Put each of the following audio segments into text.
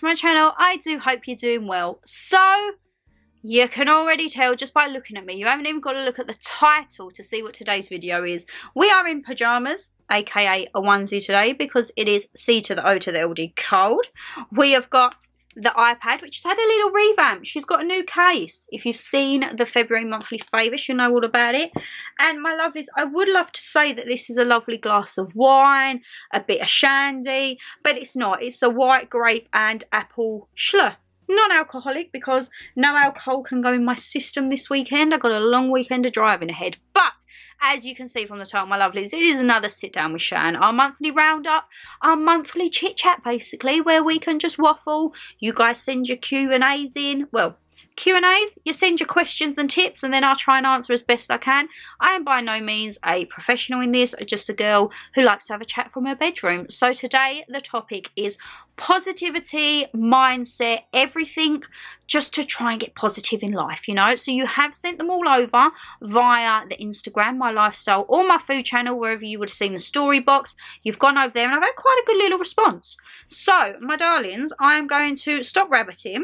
to my channel. I do hope you're doing well. So, you can already tell just by looking at me. You haven't even got to look at the title to see what today's video is. We are in pyjamas, aka a onesie today, because it is C to the O to the LD cold. We have got the iPad, which has had a little revamp. She's got a new case. If you've seen the February monthly favourites, you know all about it. And my lovelies, I would love to say that this is a lovely glass of wine, a bit of shandy, but it's not. It's a white grape and apple schlur. Non-alcoholic, because no alcohol can go in my system this weekend. I've got a long weekend of driving ahead. But as you can see from the title, my lovelies, it is another sit down with Shan. Our monthly roundup, our monthly chit chat basically, where we can just waffle. You guys send your Q&As in. Well, Q&As, you send your questions and tips, and then I'll try and answer as best I can. I am by no means a professional in this, just a girl who likes to have a chat from her bedroom. So today the topic is positivity, mindset, everything just to try and get positive in life, you know. So you have sent them all over via the Instagram, my lifestyle, or my food channel, wherever you would have seen the story box. You've gone over there and I've had quite a good little response. So my darlings, I am going to stop rabbiting.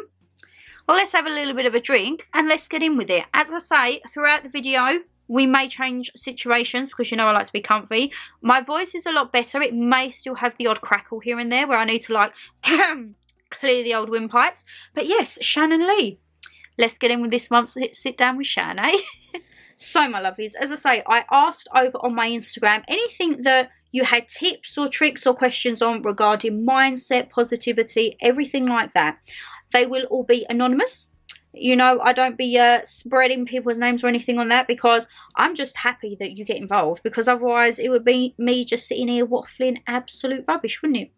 Well, let's have a little bit of a drink and let's get in with it. As I say, throughout the video, we may change situations because you know I like to be comfy. My voice is a lot better. It may still have the odd crackle here and there where I need to like clear the old windpipes. But yes, Shannon Lee. Let's get in with this month's sit down with Shan, eh? So my lovelies, as I say, I asked over on my Instagram anything that you had tips or tricks or questions on regarding mindset, positivity, everything like that. They will all be anonymous. You know, I don't be spreading people's names or anything on that because I'm just happy that you get involved, because otherwise it would be me just sitting here waffling absolute rubbish, wouldn't it?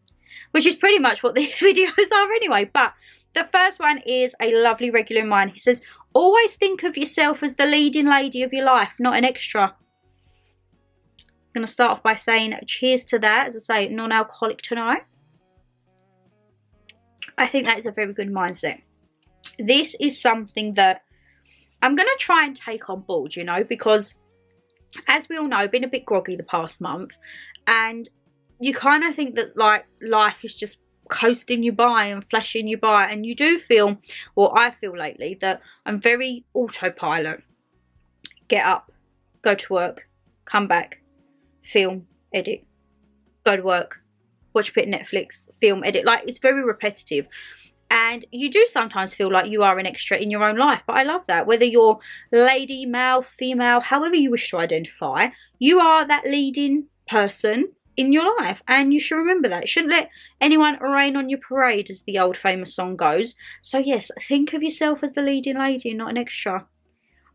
Which is pretty much what these videos are anyway. But the first one is a lovely regular in mine. He says, always think of yourself as the leading lady of your life, not an extra. I'm going to start off by saying cheers to that. As I say, non-alcoholic tonight. I think that is a very good mindset. This is something that I'm going to try and take on board, you know, because as we all know, I've been a bit groggy the past month, and you kind of think that like life is just coasting you by and flashing you by, and you do feel, or I feel lately, that I'm very autopilot. Get up, go to work, come back, film, edit, go to work, watch a bit of Netflix, film, edit. Like, it's very repetitive. And you do sometimes feel like you are an extra in your own life. But I love that. Whether you're lady, male, female, however you wish to identify, you are that leading person in your life. And you should remember that. You shouldn't let anyone rain on your parade, as the old famous song goes. So yes, think of yourself as the leading lady, not an extra.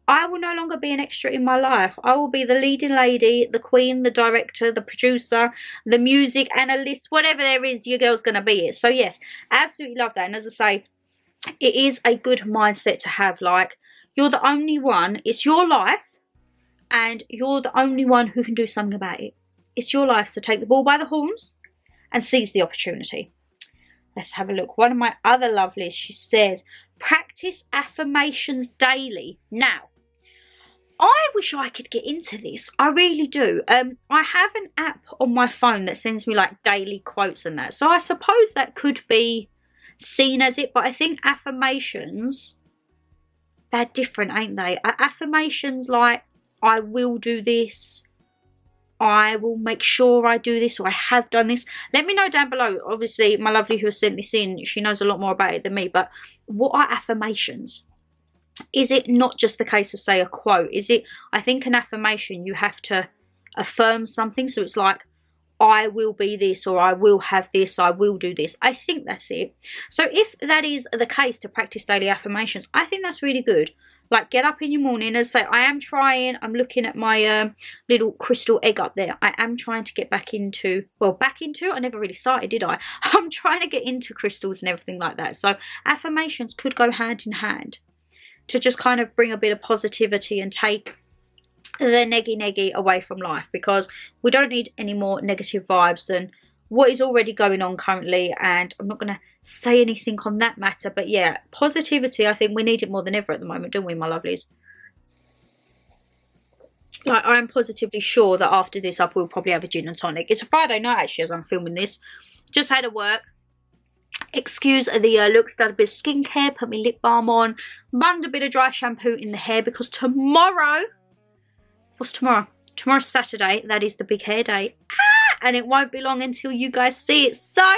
I will no longer be an extra in my life. I will be the leading lady, the queen, the director, the producer, the music analyst, whatever there is, your girl's going to be it. So yes, absolutely love that. And as I say, it is a good mindset to have. Like, you're the only one. It's your life, and you're the only one who can do something about it. It's your life, so take the ball by the horns and seize the opportunity. Let's have a look. One of my other lovelies, she says, practice affirmations daily. Now, I wish I could get into this. I really do. I have an app on my phone that sends me like daily quotes and that. So I suppose that could be seen as it. But I think affirmations, they're different, ain't they? Affirmations like, I will do this, I will make sure I do this, or I have done this. Let me know down below. Obviously, my lovely who has sent this in, she knows a lot more about it than me. But what are affirmations? Is it not just the case of, say, a quote? Is it, I think an affirmation, you have to affirm something. So it's like, I will be this, or I will have this, I will do this. I think that's it. So if that is the case, to practice daily affirmations, I think that's really good. Like, get up in your morning and say, I am trying, I'm looking at my little crystal egg up there. I am trying to get back into, well, I never really started, did I? I'm trying to get into crystals and everything like that. So affirmations could go hand in hand to just kind of bring a bit of positivity and take the neggy away from life, because we don't need any more negative vibes than what is already going on currently. And I'm not going to say anything on that matter, but yeah, positivity, I think we need it more than ever at the moment, don't we, my lovelies? Like, I'm positively sure that after this I will probably have a gin and tonic. It's a Friday night actually as I'm filming this. Just had a work, excuse the looks, done a bit of skincare, put my lip balm on, bunged a bit of dry shampoo in the hair because tomorrow, what's tomorrow? Tomorrow's Saturday, that is the big hair day. And it won't be long until you guys see it. So,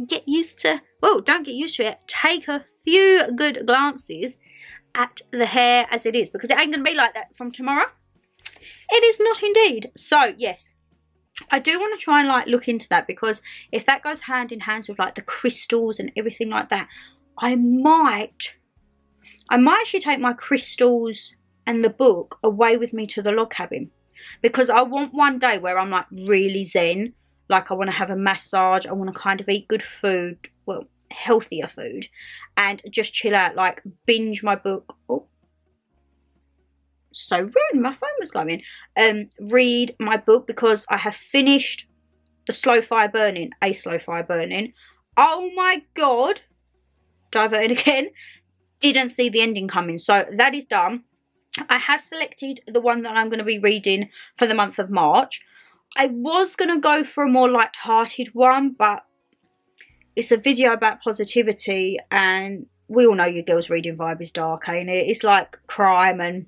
get used to, well, don't get used to it. Take a few good glances at the hair as it is, because it ain't going to be like that from tomorrow. It is not indeed. So, yes, I do want to try and like look into that, because if that goes hand in hand with like the crystals and everything like that, I might actually take my crystals and the book away with me to the log cabin. Because I want one day where I'm like really zen, like I want to have a massage, I want to kind of eat good food, well, healthier food, and just chill out, like binge my book. Oh, so rude, my phone was going. Read my book, because I have finished A Slow Fire Burning. Oh my god, diverting again, didn't see the ending coming, so that is done. I have selected the one that I'm going to be reading for the month of March. I was going to go for a more light-hearted one, but it's a video about positivity, and we all know your girl's reading vibe is dark, ain't it? It's like crime and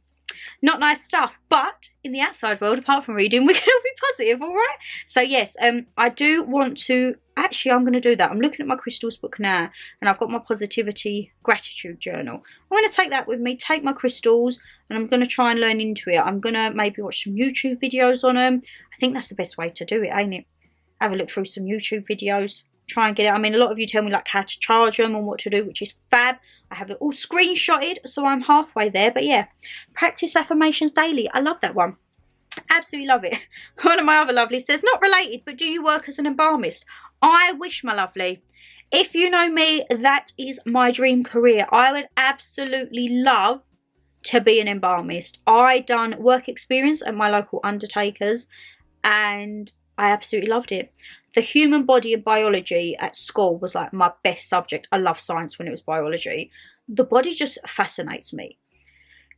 not nice stuff, but in the outside world, apart from reading, we can all be positive, all right? So yes, I do want to, actually I'm going to do that. I'm looking at my crystals book now, and I've got my positivity gratitude journal. I'm going to take that with me, take my crystals, and I'm going to try and learn into it. I'm going to maybe watch some YouTube videos on them. I think that's the best way to do it, ain't it? Have a look through some YouTube videos, try and get it. I mean, a lot of you tell me like how to charge them and what to do, which is fab. I have it all screenshotted, so I'm halfway there. But yeah, practice affirmations daily. I love that one. Absolutely love it. One of my other lovelies says, not related, but do you work as an embalmist? I wish, my lovely. If you know me, that is my dream career. I would absolutely love to be an embalmist. I done work experience at my local undertakers, and I absolutely loved it. The human body and biology at school was like my best subject. I love science when it was biology. The body just fascinates me.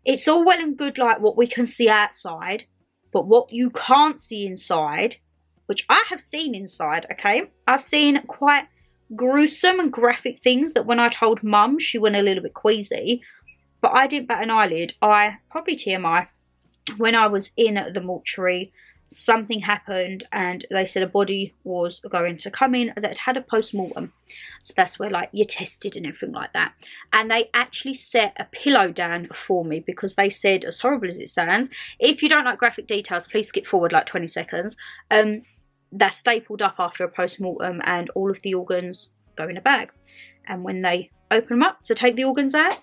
It's all well and good like what we can see outside, but what you can't see inside, which I have seen inside, okay? I've seen quite gruesome and graphic things that when I told mum, she went a little bit queasy, but I didn't bat an eyelid. Probably TMI, when I was in the mortuary, something happened and they said a body was going to come in that had a post-mortem. So that's where like you're tested and everything like that. And they actually set a pillow down for me, because they said, as horrible as it sounds, if you don't like graphic details, please skip forward like 20 seconds. They're stapled up after a post-mortem and all of the organs go in a bag. And when they open them up to take the organs out,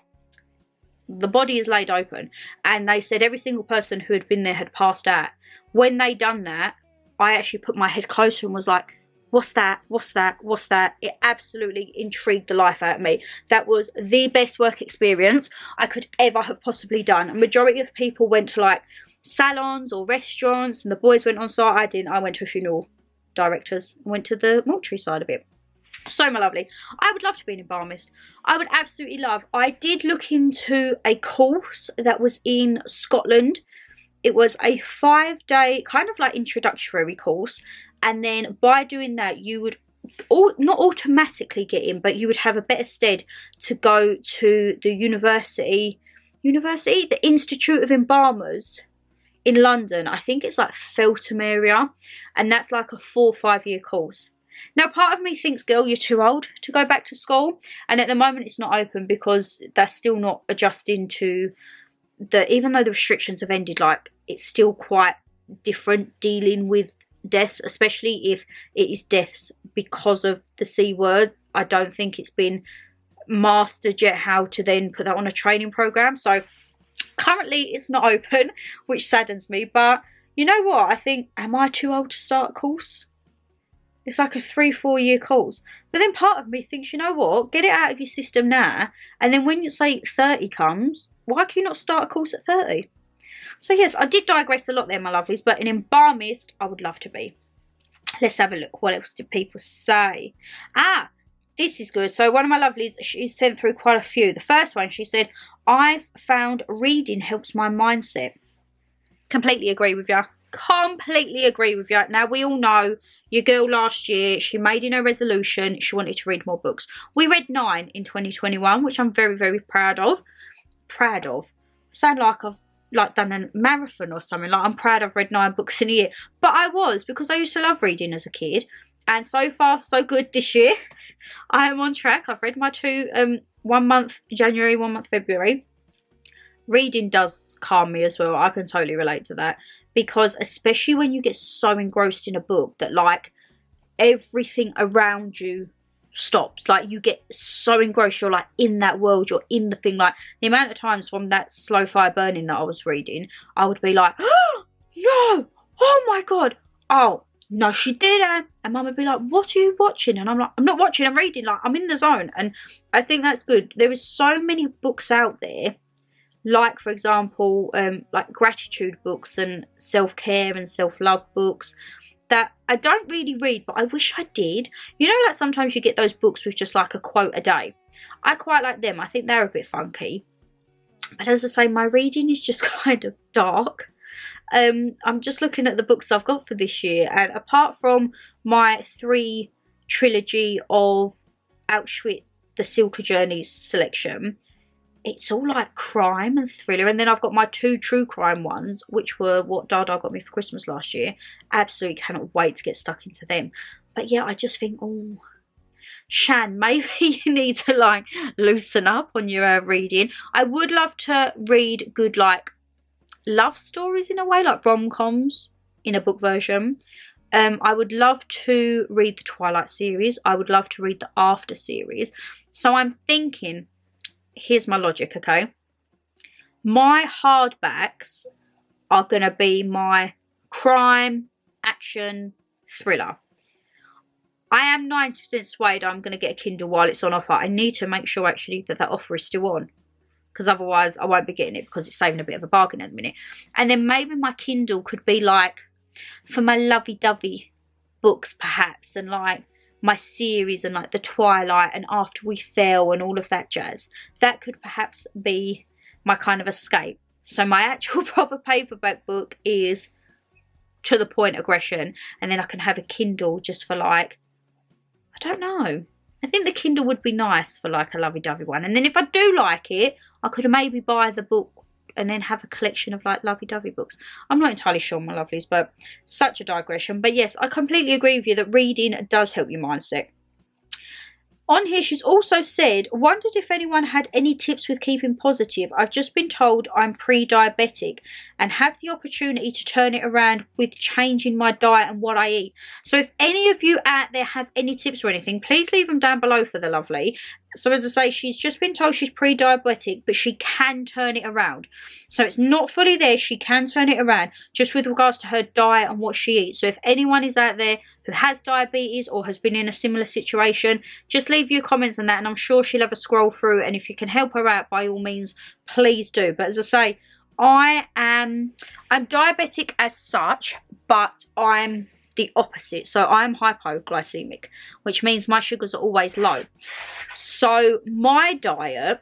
the body is laid open. And they said every single person who had been there had passed out. When they done that, I actually put my head closer and was like, what's that? What's that? What's that? It absolutely intrigued the life out of me. That was the best work experience I could ever have possibly done. A majority of people went to like salons or restaurants, and the boys went on site. I didn't. I went to a funeral directors, went to the mortuary side of it. So my lovely, I would love to be an embalmist. I would absolutely love. I did look into a course that was in Scotland. It was a 5-day kind of like introductory course, and then by doing that you would not automatically get in, but you would have a better stead to go to the the Institute of Embalmers in London. I think it's like Feltham area, and that's like a 4 or 5 year course. Now part of me thinks, girl, you're too old to go back to school, and at the moment it's not open because they're still not adjusting to even though the restrictions have ended, like it's still quite different dealing with deaths, especially if it is deaths because of the C word. I don't think it's been mastered yet how to then put that on a training program. So currently it's not open, which saddens me. But you know what? I think, am I too old to start a course? It's like a 3-4 year course. But then part of me thinks, you know what? Get it out of your system now. And then when you say 30 comes, why can you not start a course at 30? So yes, I did digress a lot there, my lovelies, but an embalmist I would love to be. Let's have a look. What else did people say? This is good. So one of my lovelies, she sent through quite a few. The first one, she said, I've found reading helps my mindset. Completely agree with you. Completely agree with you. Now, we all know your girl last year, she made in her resolution, she wanted to read more books. We read 9 in 2021, which I'm very, very proud of. Sound like I've done a marathon or something. Like, I'm proud I've read 9 books in a year. But I was, because I used to love reading as a kid. And so far, so good this year. I am on track. I've read my 2, 1 month January, 1 month February. Reading does calm me as well. I can totally relate to that. Because especially when you get so engrossed in a book that, like, everything around you stops. Like, you get so engrossed, you're like in that world, you're in the thing. Like, the amount of times from that Slow Fire Burning that I was reading, I would be like, oh no, oh my god, oh no she didn't, and mum would be like, what are you watching? And I'm like, I'm not watching, I'm reading. Like, I'm in the zone. And I think that's good. There is so many books out there, like, for example, like gratitude books and self-care and self-love books, that I don't really read, but I wish I did. You know, like, sometimes you get those books with just like a quote a day. I quite like them. I think they're a bit funky. But as I say, my reading is just kind of dark. I'm just looking at the books I've got for this year, and apart from my 3 trilogy of Auschwitz, the Silka Journeys selection, it's all like crime and thriller. And then I've got my 2 true crime ones, which were what Dada got me for Christmas last year. Absolutely cannot wait to get stuck into them. But yeah, I just think, oh, Shan, maybe you need to, like, loosen up on your reading. I would love to read good, like, love stories in a way, like rom-coms in a book version. I would love to read the Twilight series. I would love to read the After series. So I'm thinking, here's my logic, okay? My hardbacks are going to be my crime, action, thriller. I am 90% swayed I'm going to get a Kindle while it's on offer. I need to make sure, actually, that offer is still on, because otherwise I won't be getting it, because it's saving a bit of a bargain at the minute. And then maybe my Kindle could be, like, for my lovey-dovey books, perhaps, and, like, my series, and like the Twilight and After We Fell and all of that jazz. That could perhaps be my kind of escape. So my actual proper paperback book is To the Point Aggression, and then I can have a Kindle just for, like, I don't know. I think the Kindle would be nice for, like, a lovey-dovey one. And then if I do like it, I could maybe buy the book and then have a collection of, like, lovey-dovey books. I'm not entirely sure, my lovelies, but such a digression. But yes, I completely agree with you that reading does help your mindset. On here, she's also said, wondered if anyone had any tips with keeping positive. I've just been told I'm pre-diabetic and have the opportunity to turn it around with changing my diet and what I eat. So if any of you out there have any tips or anything, please leave them down below for the lovely. So as I say, she's just been told she's pre-diabetic, but she can turn it around. So it's not fully there. She can turn it around just with regards to her diet and what she eats. So if anyone is out there who has diabetes or has been in a similar situation, just leave your comments on that, and I'm sure she'll have a scroll through. And if you can help her out, by all means, please do. But as I say, I'm diabetic as such, but I'm the opposite. So I'm hypoglycemic, which means my sugars are always low. So my diet,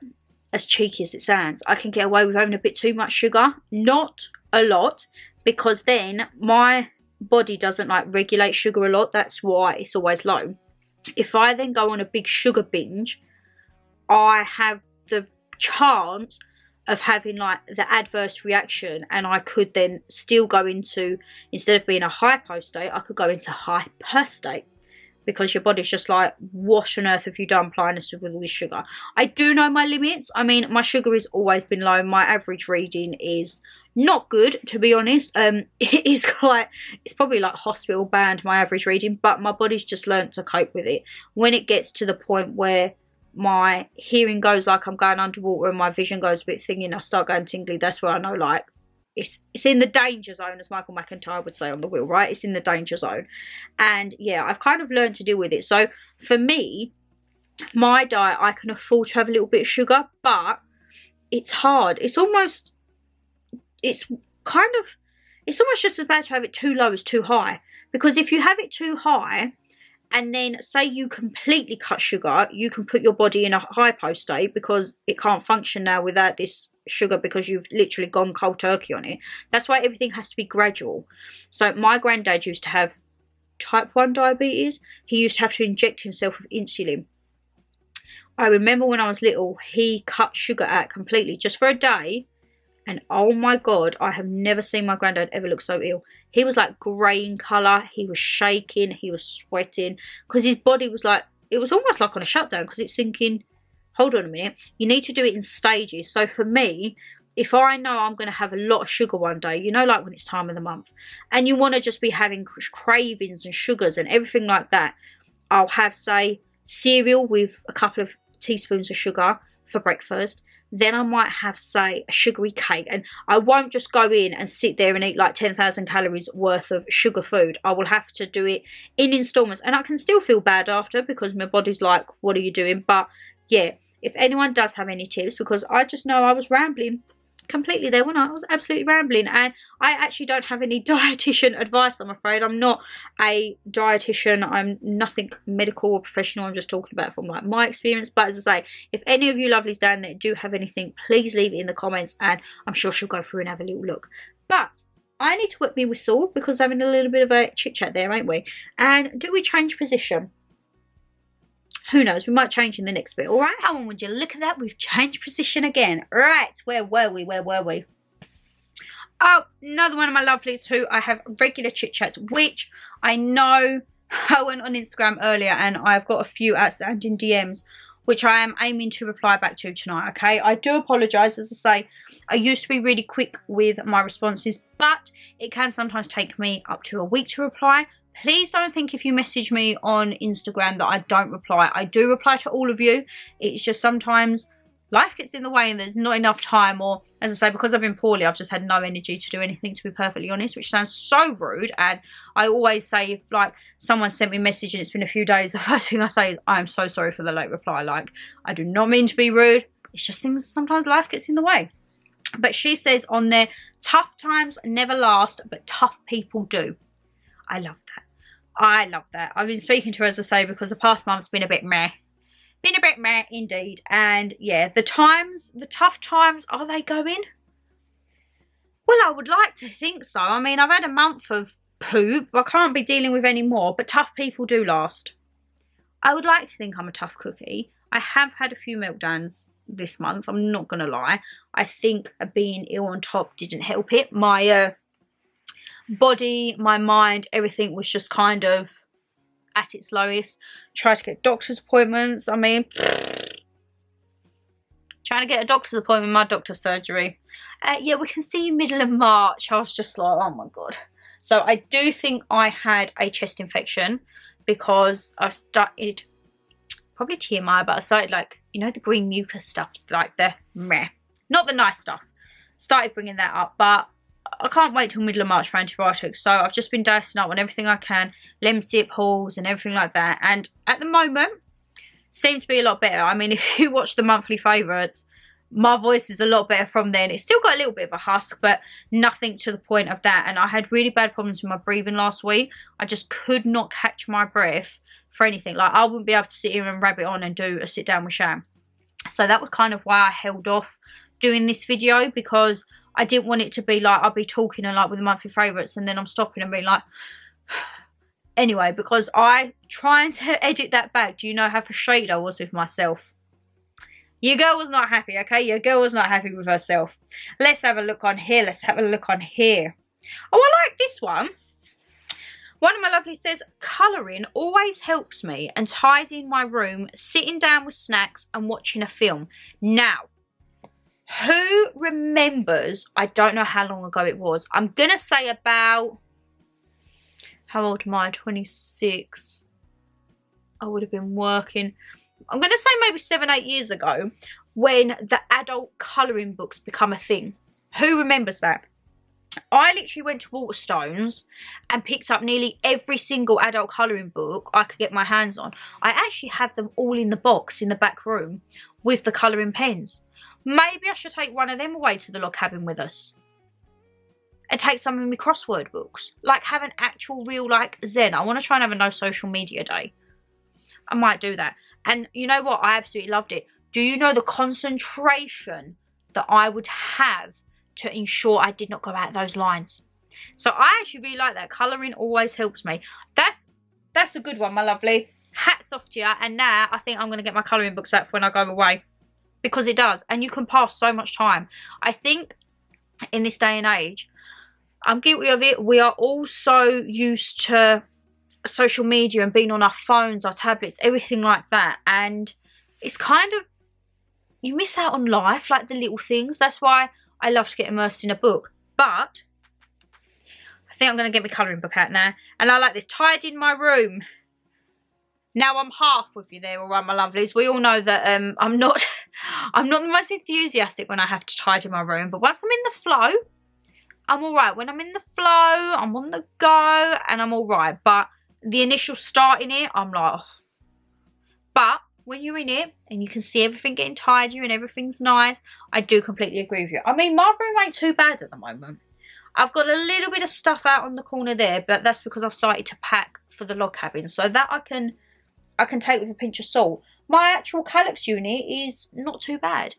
as cheeky as it sounds, I can get away with having a bit too much sugar. Not a lot, because then my body doesn't, like, regulate sugar a lot. That's why it's always low. If I then go on a big sugar binge, I have the chance of having, like, the adverse reaction, and I could then still go into, instead of being a hypo state, I could go into hyper state, because your body's just like, what on earth have you done applying us with all this sugar? I do know my limits. I mean, my sugar has always been low. My average reading is not good, to be honest. It is quite, it's probably like hospital bound, my average reading, but my body's just learnt to cope with it. When it gets to the point where my hearing goes like I'm going underwater and my vision goes a bit thingy and I start going tingly, that's where I know, like, it's in the danger zone, as Michael McIntyre would say on The Wheel, right? It's in the danger zone. And yeah, I've kind of learned to deal with it. So for me, my diet, I can afford to have a little bit of sugar, but it's hard. It's almost just as bad to have it too low as too high. Because if you have it too high, and then say you completely cut sugar, you can put your body in a hypo state because it can't function now without this sugar, because you've literally gone cold turkey on it. That's why everything has to be gradual. So my granddad used to have type 1 diabetes. He used to have to inject himself with insulin. I remember when I was little, he cut sugar out completely just for a day. And oh my God, I have never seen my granddad ever look so ill. He was like grey in colour. He was shaking. He was sweating. Because his body was like, it was almost like on a shutdown. Because it's thinking, hold on a minute. You need to do it in stages. So for me, if I know I'm going to have a lot of sugar one day, you know, like when it's time of the month, and you want to just be having cravings and sugars and everything like that, I'll have, say, cereal with a couple of teaspoons of sugar for breakfast. Then I might have, say, a sugary cake, and I won't just go in and sit there and eat like 10,000 calories worth of sugar food. I will have to do it in installments, and I can still feel bad after because my body's like, what are you doing? But yeah, if anyone does have any tips, because I just know I was rambling completely there, when I was absolutely rambling, and I actually don't have any dietitian advice, I'm afraid. I'm not a dietitian. I'm nothing medical or professional. I'm just talking about from like my experience. But as I say, if any of you lovelies down there do have anything, please leave it in the comments, and I'm sure she'll go through and have a little look. But I need to whip me whistle because I'm having a little bit of a chit chat there, ain't we? And do we change position? Who knows, we might change in the next bit. All right, how on would you look at that? We've changed position again. Right, where were we? Oh, another one of my lovelies who I have regular chit chats, which I know I went on Instagram earlier and I've got a few outstanding DMs, which I am aiming to reply back to tonight, okay? I do apologise, as I say, I used to be really quick with my responses, but it can sometimes take me up to a week to reply. Please don't think if you message me on Instagram that I don't reply. I do reply to all of you. It's just sometimes life gets in the way and there's not enough time, or as I say, because I've been poorly, I've just had no energy to do anything, to be perfectly honest, which sounds so rude. And I always say, if like someone sent me a message and it's been a few days, the first thing I say is, I'm so sorry for the late reply. Like, I do not mean to be rude. It's just things, sometimes life gets in the way. But she says on there, tough times never last, but tough people do. I love that. I love that. I've been speaking to her, as I say, because the past month's been a bit meh. Been a bit meh indeed. And yeah, the tough times, are they going? Well, I would like to think so. I mean, I've had a month of poop. I can't be dealing with any more, but tough people do last. I would like to think I'm a tough cookie. I have had a few meltdowns this month, I'm not going to lie. I think being ill on top didn't help it. My body, my mind, everything was just kind of at its lowest. Tried to get doctor's appointments. I mean, trying to get a doctor's appointment, my doctor's surgery. Yeah, we can see middle of March. I was just like, oh my God. So I do think I had a chest infection because I started, probably TMI, but I started like, you know, the green mucus stuff, like the meh, not the nice stuff. Started bringing that up, but I can't wait till middle of March for antibiotics. So I've just been dosing up on everything I can, Lemsip halls and everything like that. And at the moment, seems to be a lot better. I mean, if you watch the monthly favourites, my voice is a lot better from then. It's still got a little bit of a husk, but nothing to the point of that. And I had really bad problems with my breathing last week. I just could not catch my breath for anything. Like, I wouldn't be able to sit here and rabbit on and do a sit down with Shan. So that was kind of why I held off doing this video, because I didn't want it to be like I'll be talking and like with the monthly favourites and then I'm stopping and being like anyway, because I trying to edit that back. Do you know how frustrated I was with myself? Your girl was not happy, okay? Your girl was not happy with herself. Let's have a look on here. Let's have a look on here. Oh, I like this one. One of my lovelies says, colouring always helps me and tidying my room, sitting down with snacks and watching a film. Now, who remembers, I don't know how long ago it was, I'm going to say about, how old am I, 26, I would have been working, I'm going to say maybe 7-8 years ago, when the adult colouring books become a thing. Who remembers that? I literally went to Waterstones and picked up nearly every single adult colouring book I could get my hands on. I actually have them all in the box in the back room with the colouring pens. Maybe I should take one of them away to the log cabin with us. And take some of my crossword books. Like, have an actual real, like, zen. I want to try and have a no social media day. I might do that. And you know what? I absolutely loved it. Do you know the concentration that I would have to ensure I did not go out those lines? So I actually really like that. Colouring always helps me. That's That's a good one, my lovely. Hats off to you. And now I think I'm going to get my colouring books out for when I go away. Because it does. And you can pass so much time. I think in this day and age, I'm guilty of it. We are all so used to social media and being on our phones, our tablets, everything like that. And it's kind of, you miss out on life, like the little things. That's why I love to get immersed in a book. But I think I'm going to get my colouring book out now. And I like this. Tidying my room. Now I'm half with you there, all right, my lovelies. We all know that I'm not the most enthusiastic when I have to tidy my room. But once I'm in the flow, I'm all right. When I'm in the flow, I'm on the go and I'm all right. But the initial start in it, I'm like, oh. But when you're in it and you can see everything getting tidier and everything's nice, I do completely agree with you. I mean, my room ain't too bad at the moment. I've got a little bit of stuff out on the corner there, but that's because I've started to pack for the log cabin. So that I can take with a pinch of salt. My actual Calyx unit is not too bad.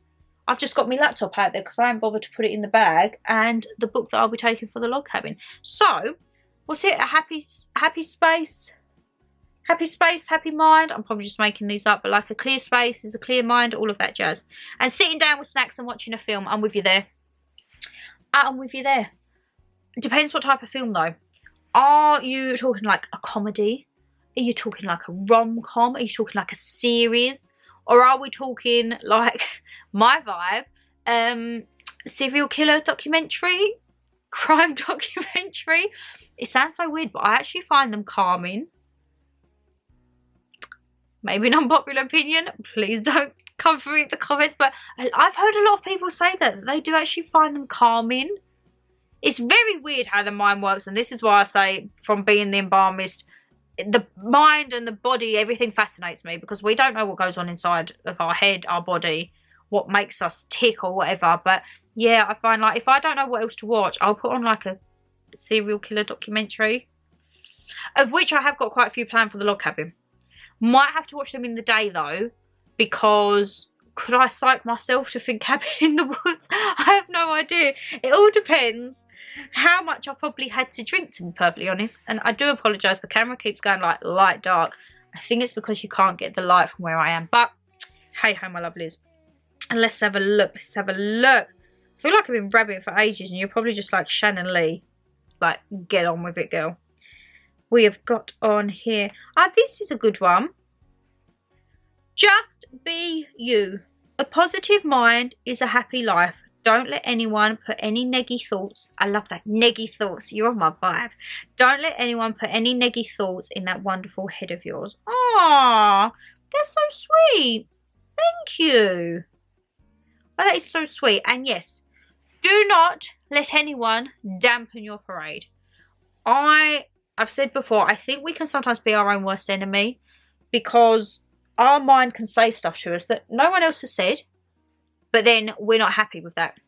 I've just got my laptop out there because I haven't bothered to put it in the bag, and the book that I'll be taking for the log cabin. So, what's it? A happy space? Happy space, happy mind. I'm probably just making these up, but like a clear space is a clear mind, all of that jazz. And sitting down with snacks and watching a film, I'm with you there. I'm with you there. It depends what type of film though. Are you talking like a comedy? Are you talking like a rom-com? Are you talking like a series? Or are we talking like my vibe? Serial killer documentary? Crime documentary? It sounds so weird, but I actually find them calming. Maybe an unpopular opinion. Please don't come for me in the comments. But I've heard a lot of people say that they do actually find them calming. It's very weird how the mind works. And this is why I say, from being the embalmist, the mind and the body, everything fascinates me, because we don't know what goes on inside of our head, our body, what makes us tick or whatever. But yeah, I find like if I don't know what else to watch, I'll put on like a serial killer documentary, of which I have got quite a few planned for the log cabin. Might have to watch them in the day though, because could I psych myself to think cabin in the woods? I have no idea. It all depends how much I've probably had to drink, to be perfectly honest. And I do apologise, the camera keeps going like light dark. I think it's because you can't get the light from where I am. But hey ho, my lovelies. And let's have a look. Let's have a look. I feel like I've been rabbiting for ages and you're probably just like, Shannon Lee, like get on with it, girl. We have got on here. Ah, this is a good one. Just be you. A positive mind is a happy life. Don't let anyone put any neggy thoughts. I love that. Neggy thoughts. You're on my vibe. Don't let anyone put any neggy thoughts in that wonderful head of yours. Aww. That's so sweet. Thank you. Oh, that is so sweet. And yes, do not let anyone dampen your parade. I've said before, I think we can sometimes be our own worst enemy, because our mind can say stuff to us that no one else has said. But then we're not happy with that,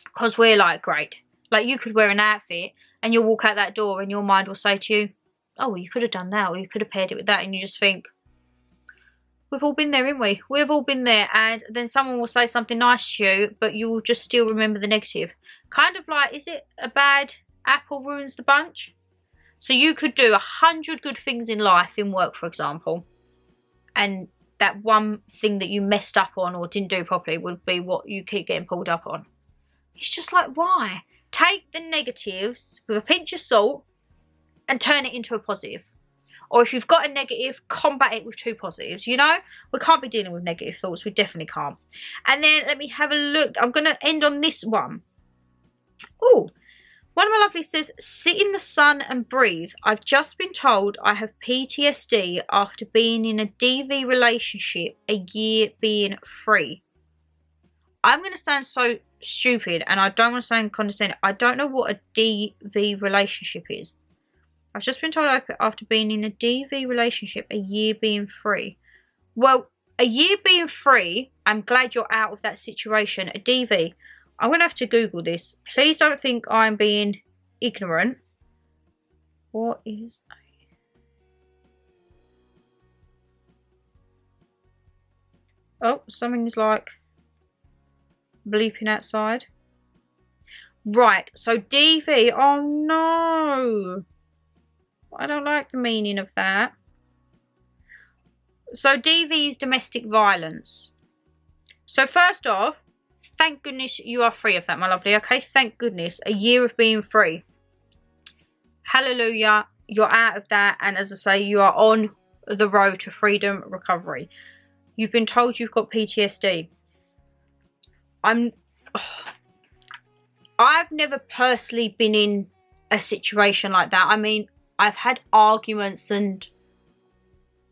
because we're like, great. Like, you could wear an outfit and you'll walk out that door and your mind will say to you, oh, well, you could have done that, or you could have paired it with that. And you just think, we've all been there, haven't we? We've all been there. And then someone will say something nice to you, but you will just still remember the negative. Kind of like, is it a bad apple ruins the bunch? So you could do 100 good things in life, in work, for example, and that one thing that you messed up on or didn't do properly would be what you keep getting pulled up on. It's just like, why? Take the negatives with a pinch of salt and turn it into a positive. Or if you've got a negative, combat it with 2 positives. You know, we can't be dealing with negative thoughts. We definitely can't. And then let me have a look. I'm going to end on this one. Oh, one of my lovelies says, sit in the sun and breathe. I've just been told I have PTSD after being in a DV relationship, a year being free. I'm going to sound so stupid, and I don't want to sound condescending. I don't know what a DV relationship is. I've just been told after being in a DV relationship, a year being free. Well, a year being free, I'm glad you're out of that situation. A DV, I'm going to have to Google this. Please don't think I'm being ignorant. What is a... Oh, something's like bleeping outside. Right, so DV. Oh no. I don't like the meaning of that. So DV is domestic violence. So first off, thank goodness you are free of that, my lovely. Okay, thank goodness. A year of being free. Hallelujah. You're out of that. And as I say, you are on the road to freedom recovery. You've been told you've got PTSD. I've never personally been in a situation like that. I mean, I've had arguments and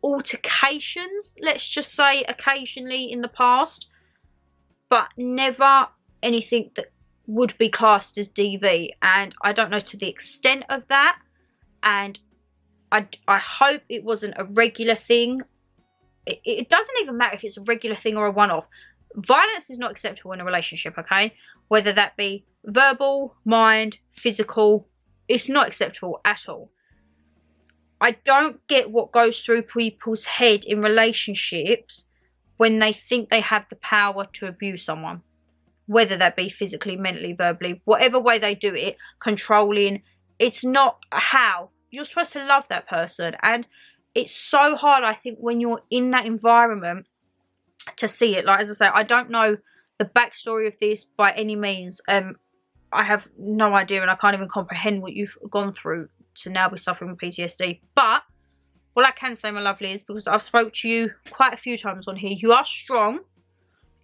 altercations, let's just say, occasionally in the past, but never anything that would be classed as DV. And I don't know to the extent of that, and I hope it wasn't a regular thing. It doesn't even matter if it's a regular thing or a one-off. Violence is not acceptable in a relationship, okay? Whether that be verbal, mind, physical, it's not acceptable at all. I don't get what goes through people's head in relationships when they think they have the power to abuse someone. Whether that be physically, mentally, verbally, whatever way they do it, controlling. It's not how. You're supposed to love that person. And it's so hard, I think, when you're in that environment to see it. Like, as I say, I don't know the backstory of this by any means. I have no idea, and I can't even comprehend what you've gone through to now be suffering with PTSD. But what I can say, my lovely, is because I've spoke to you quite a few times on here, you are strong.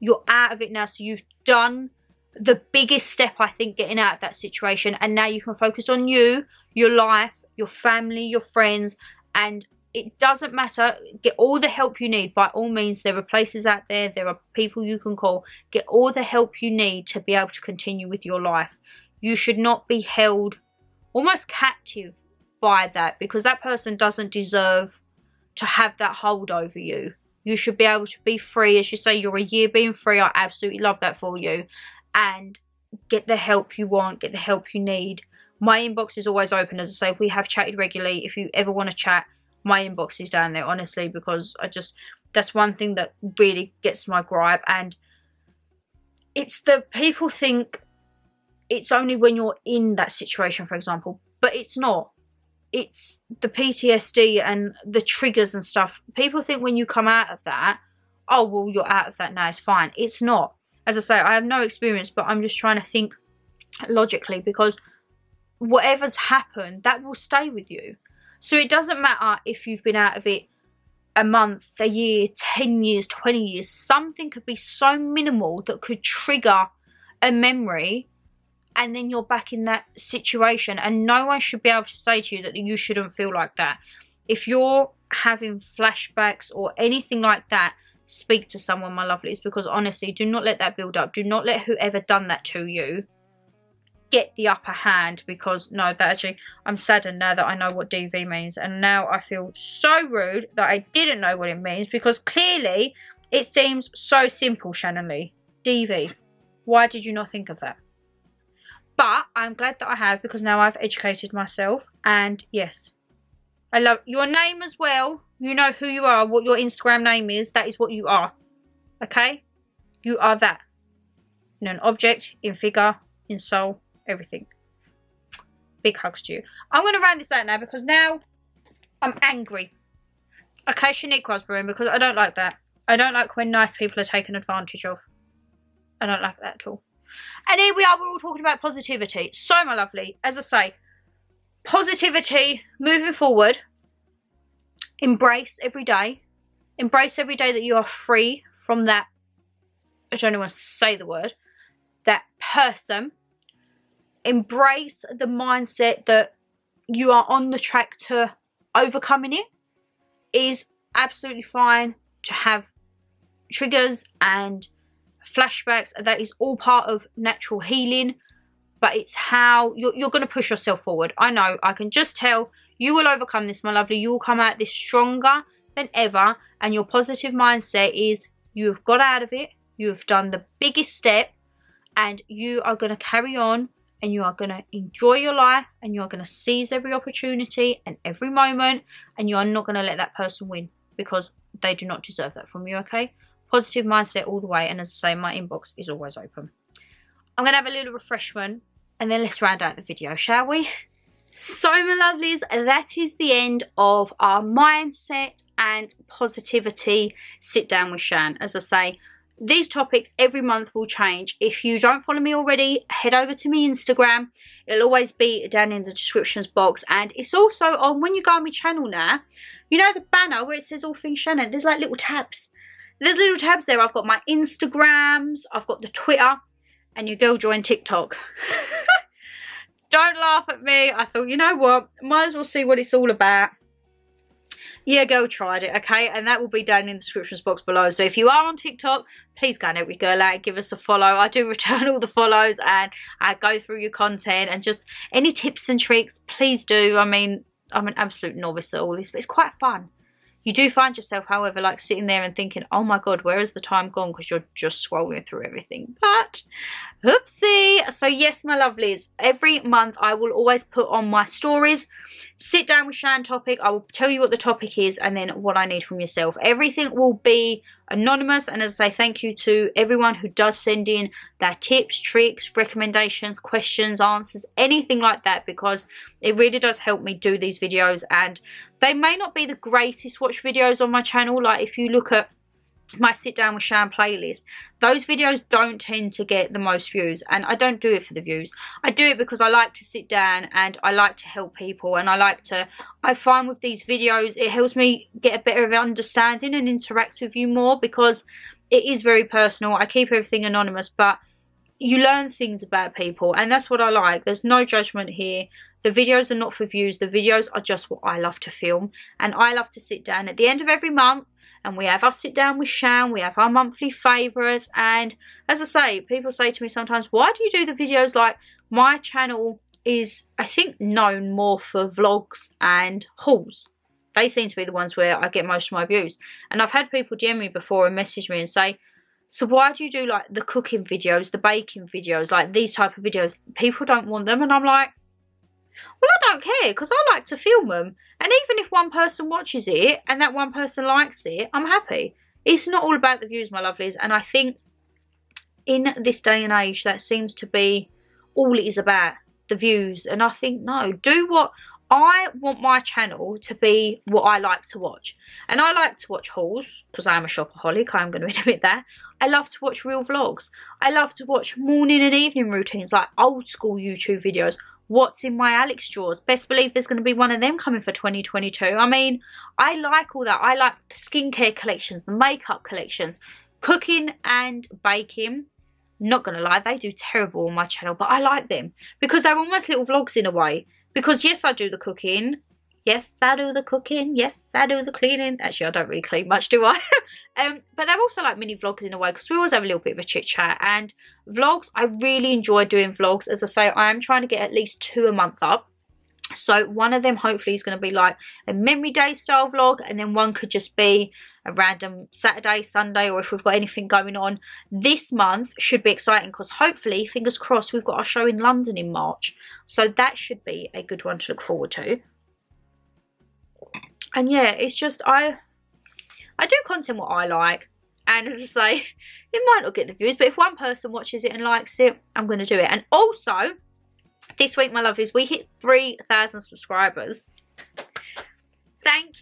You're out of it now, so you've done the biggest step, I think, getting out of that situation. And now you can focus on you, your life, your family, your friends, and it doesn't matter. Get all the help you need. By all means, there are places out there. There are people you can call. Get all the help you need to be able to continue with your life. You should not be held almost captive by that, because that person doesn't deserve to have that hold over you. You should be able to be free. As you say, you're a year being free. I absolutely love that for you. And get the help you want. Get the help you need. My inbox is always open. As I say, we have chatted regularly. If you ever want to chat, my inbox is down there, honestly, because that's one thing that really gets my gripe. And it's the people think it's only when you're in that situation, for example, but it's not. It's the PTSD and the triggers and stuff. People think when you come out of that, oh, well, you're out of that now, it's fine. It's not. As I say, I have no experience, but I'm just trying to think logically, because whatever's happened, that will stay with you. So it doesn't matter if you've been out of it a month, a year, 10 years, 20 years. Something could be so minimal that could trigger a memory, and then you're back in that situation. And no one should be able to say to you that you shouldn't feel like that. If you're having flashbacks or anything like that, speak to someone, my lovelies, because honestly, do not let that build up. Do not let whoever done that to you get the upper hand, because no, that actually, I'm saddened now that I know what DV means, and now I feel so rude that I didn't know what it means, because clearly it seems so simple. ShannonLeighxx, DV, why did you not think of that? But I'm glad that I have, because now I've educated myself. And yes, I love your name as well. You know who you are, what your Instagram name is. That is what you are. Okay? You are that. In an object, in figure, in soul, everything. Big hugs to you. I'm going to round this out now, because now I'm angry. Okay, Shanique Rosberry, because I don't like that. I don't like when nice people are taken advantage of. I don't like that at all. And here we are, we're all talking about positivity. So, my lovely, as I say, positivity moving forward. Embrace every day. Embrace every day that you are free from that, I don't even want to say the word, that person. Embrace the mindset that you are on the track to overcoming it. It is absolutely fine to have triggers and flashbacks. That is all part of natural healing, but it's how you're going to push yourself forward. I know, I can just tell you will overcome this, my lovely. You will come out this stronger than ever, and your positive mindset is you have got out of it, you have done the biggest step, and you are going to carry on, and you are going to enjoy your life, and you are going to seize every opportunity and every moment, and you are not going to let that person win, because they do not deserve that from you. Okay, positive mindset all the way. And as I say, my inbox is always open. I'm going to have a little refreshment, and then let's round out the video, shall we? So my lovelies, that is the end of our mindset and positivity sit down with Shan. As I say, these topics every month will change. If you don't follow me already, head over to my Instagram. It'll always be down in the descriptions box, and it's also on when you go on my channel now. You know the banner where it says All Things Shannon? There's like little tabs. There's little tabs there. I've got my Instagrams, I've got the Twitter, and your girl joined TikTok. Don't laugh at me. I thought, you know what, might as well see what it's all about. Yeah, girl tried it, okay? And that will be down in the descriptions box below. So if you are on TikTok, please go and help your girl out, give us a follow. I do return all the follows, and I go through your content, and just any tips and tricks, please do. I mean, I'm an absolute novice at all this, but it's quite fun. You do find yourself, however, like sitting there and thinking, oh my God, where has the time gone? Because you're just scrolling through everything. But, oopsie. So yes, my lovelies, every month I will always put on my stories, sit down with Shan topic. I will tell you what the topic is and then what I need from yourself. Everything will be anonymous. And as I say, thank you to everyone who does send in their tips, tricks, recommendations, questions, answers, anything like that, because it really does help me do these videos. And they may not be the greatest watch videos on my channel. Like if you look at my sit down with Shan playlist, those videos don't tend to get the most views, and I don't do it for the views. I do it because I like to sit down and I like to help people, and I find with these videos it helps me get a better of understanding and interact with you more, because it is very personal. I keep everything anonymous, but you learn things about people, and that's what I like. There's no judgment here. The videos are not for views. The videos are just what I love to film, and I love to sit down at the end of every month, and we have our sit down with Shan. We have our monthly favourites, and as I say, people say to me sometimes, why do you do the videos? Like, my channel is, I think, known more for vlogs and hauls. They seem to be the ones where I get most of my views, and I've had people DM me before and message me and say, so why do you do like the cooking videos, the baking videos, like these type of videos? People don't want them. And I'm like, well, I don't care, because I like to film them. And even if one person watches it and that one person likes it, I'm happy. It's not all about the views, my lovelies. And I think in this day and age, that seems to be all it is about, the views. And I think, no, do what I want my channel to be, what I like to watch. And I like to watch hauls, because I am a shopaholic, I'm going to admit that. I love to watch real vlogs. I love to watch morning and evening routines, like old school YouTube videos. What's in my Alex drawers? Best believe there's going to be one of them coming for 2022. I mean, I like all that. I like the skincare collections, the makeup collections, cooking and baking. Not going to lie, they do terrible on my channel, but I like them because they're almost little vlogs in a way. Because yes, I do the cooking. Yes, I do the cooking. Yes, I do the cleaning. Actually, I don't really clean much, do I? But they're also like mini vlogs in a way, because we always have a little bit of a chit chat. And vlogs, I really enjoy doing vlogs. As I say, I am trying to get at least 2 a month up. So one of them hopefully is going to be like a memory day style vlog, and then one could just be a random Saturday, Sunday, or if we've got anything going on. This month should be exciting, because hopefully, fingers crossed, we've got our show in London in March. So that should be a good one to look forward to. And yeah, it's just, I do content what I like. And as I say, it might not get the views, but if one person watches it and likes it, I'm going to do it. And also, this week, my lovelies, we hit 3,000 subscribers. Thank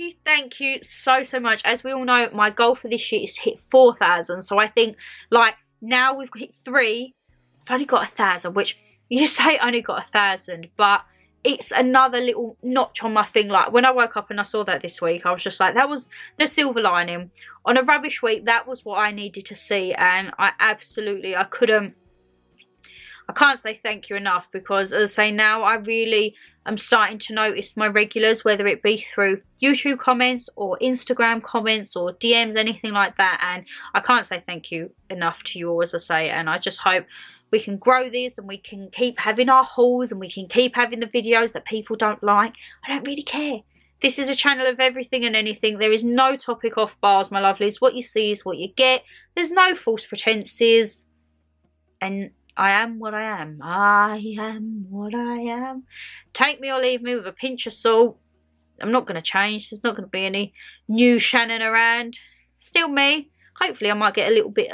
you so much. As we all know, my goal for this year is to hit 4,000. So I think, like, now we've hit 3, I've only got 1,000, which you say I only got 1,000, but it's another little notch on my thing. Like, when I woke up and I saw that this week, I was just like, that was the silver lining. On a rubbish week, that was what I needed to see, and I can't say thank you enough, because as I say, now I really am starting to notice my regulars, whether it be through YouTube comments or Instagram comments or DMs, anything like that. And I can't say thank you enough to you all, as I say, and I just hope we can grow this and we can keep having our hauls and we can keep having the videos that people don't like. I don't really care. This is a channel of everything and anything. There is no topic off bars, my lovelies. What you see is what you get. There's no false pretenses. And I am what I am. I am what I am. Take me or leave me with a pinch of salt. I'm not going to change. There's not going to be any new Shannon around. Still me. Hopefully I might get a little bit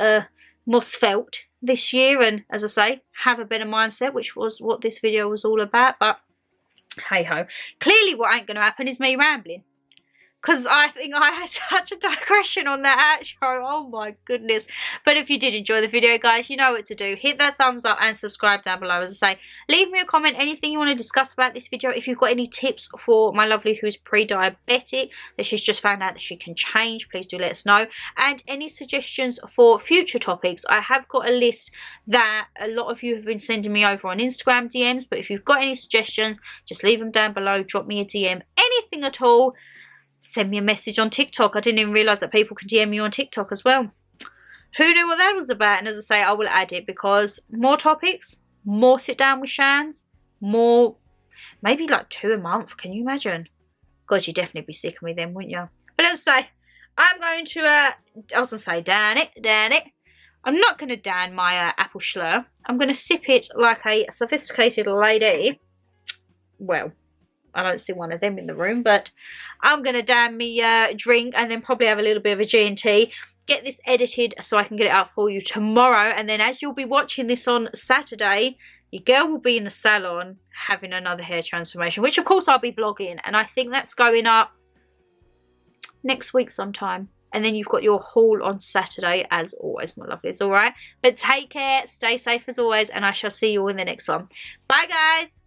more svelte this year, and as I say, have a better mindset, which was what this video was all about. But hey ho. Clearly what ain't going to happen is me rambling. Because I think I had such a digression on that outro. Oh my goodness. But if you did enjoy the video, guys, you know what to do. Hit that thumbs up and subscribe down below. As I say, leave me a comment, anything you want to discuss about this video. If you've got any tips for my lovely who's pre-diabetic, that she's just found out that she can change, please do let us know. And any suggestions for future topics. I have got a list that a lot of you have been sending me over on Instagram DMs. But if you've got any suggestions, just leave them down below. Drop me a DM, anything at all. Send me a message on TikTok. I didn't even realise that people can DM me on TikTok as well. Who knew what that was about? And as I say, I will add it because more topics, more sit down with Shans, more, maybe like 2 a month. Can you imagine? God, you'd definitely be sick of me then, wouldn't you? But as I say, I'm going to, I was going to say, down it. I'm not going to down my apple schlur. I'm going to sip it like a sophisticated lady. Well, I don't see one of them in the room, but I'm going to down me drink and then probably have a little bit of a G&T. Get this edited so I can get it out for you tomorrow. And then as you'll be watching this on Saturday, your girl will be in the salon having another hair transformation, which of course I'll be vlogging. And I think that's going up next week sometime. And then you've got your haul on Saturday as always, my lovelies, all right? But take care, stay safe as always, and I shall see you all in the next one. Bye, guys.